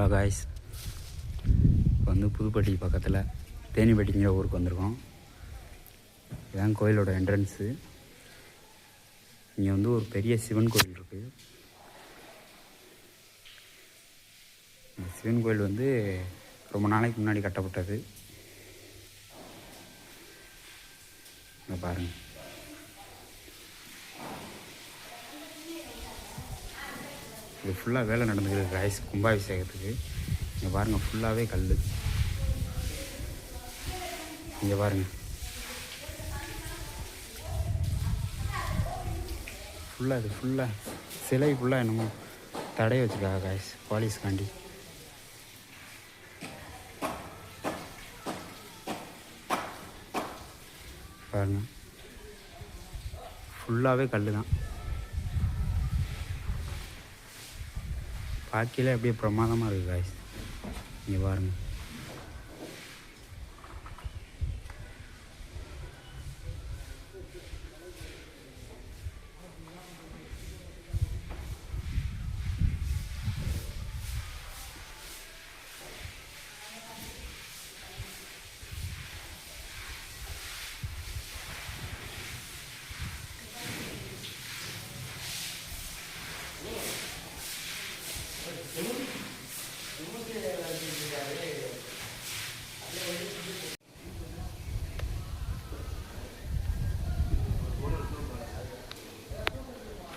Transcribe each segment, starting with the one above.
Hello guys, இப்போ வந்து புதுப்பட்டி பக்கத்தில் தேனிப்பட்டிங்கிற ஊருக்கு வந்திருக்கோம். இதுதான் கோயிலோட என்ட்ரன்ஸு. இங்கே வந்து ஒரு பெரிய சிவன் கோயில் இருக்குது. இந்த சிவன் கோயில் வந்து ரொம்ப நாளைக்கு முன்னாடி கட்டப்பட்டது. இங்கே பாருங்கள், இது ஃபுல்லாக வேலை நடந்துக்கிது காய்ஸ். கும்பாபிஷேகத்துக்கு இங்கே பாருங்கள், ஃபுல்லாகவே கல். இங்கே பாருங்கள், ஃபுல்லாக இது ஃபுல்லாக சிலை ஃபுல்லாக என்னமோ தடைய வச்சுருக்காங்க காய்ஸ், போலீஸ்காண்டி. பாருங்கள், ஃபுல்லாகவே கல் தான். பார்க்கையில அப்படியே பிரமாதமாக இருக்குது காய்ஸ். இங்கே பாருங்கள்,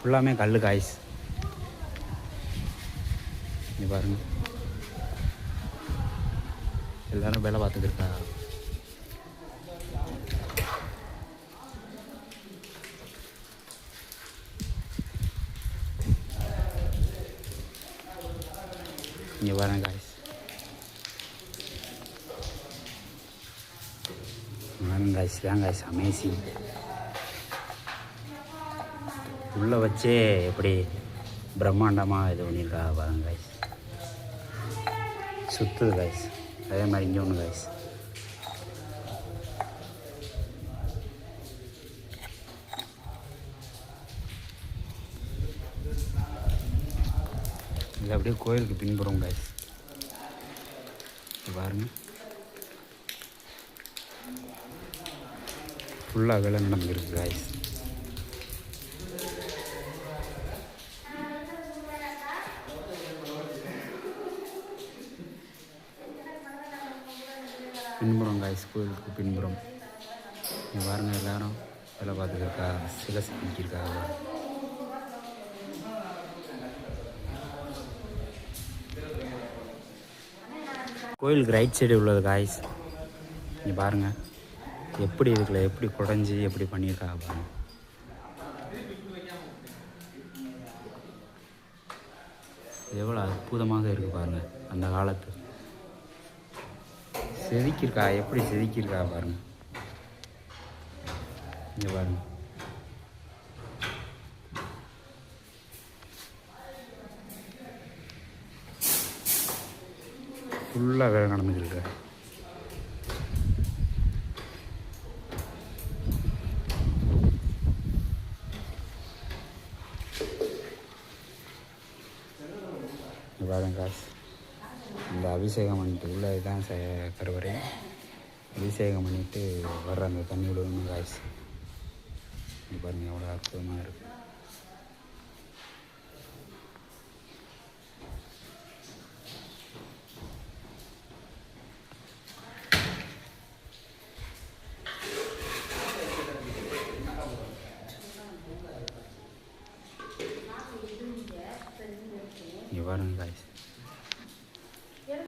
ஃபுல்லாமே கல் காய்ஸ். இங்கே பாருங்கள், எல்லோரும் வேலை பார்த்துட்டு இருக்கா. இங்கே பாருங்க காய்ஸ், காய்ஸ் தான் காய்ஸ் அமேசிங். உள்ளே வச்சே எப்படி பிரம்மாண்டமாக இது பண்ணியிருக்கா பாருங்க காய்ஸ். சுற்றுது காய்ஸ். அதே மாதிரி இங்கே ஒன்று காய்ஸ். இது அப்படியே கோயிலுக்கு பின்புறம் காய்ஸ். பாருங்க, ஃபுல்லாக வேலை நடந்துருக்கு காய்ஸ். பின்புறம் காய்ஸ், கோயிலுக்கு பின்புறம். இங்கே பாருங்கள், எல்லோரும் வேலை பார்த்துக்கிருக்கா, சிலை செஞ்சுருக்காங்க. கோயிலுக்கு ரைட் சைடு உள்ளது காய்ஸ். இங்கே பாருங்கள், எப்படி இருக்குல்ல, எப்படி குடஞ்சி எப்படி பண்ணியிருக்காங்க பாருங்கள். எவ்வளோ அற்புதமாக இருக்குது பாருங்கள். அந்த காலத்து செதுக்கியிருக்கா, எப்படி செதுக்கியிருக்கா பாருங்கள். இங்கே பாருங்கள், ஃபுல்லாக வேலை நடந்துக்கிட்டு. பாருங்க காசு, இந்த அபிஷேகம் பண்ணிட்டு உள்ள இதுதான் கருவறை. அபிஷேகம் பண்ணிவிட்டு வர்ற அந்த தண்ணி விழுவணும் காய்ஸ். இது பாருங்கள், எவ்வளோ அற்புதமாக இருக்குது. இங்கே பாருங்க காய்ஸ்.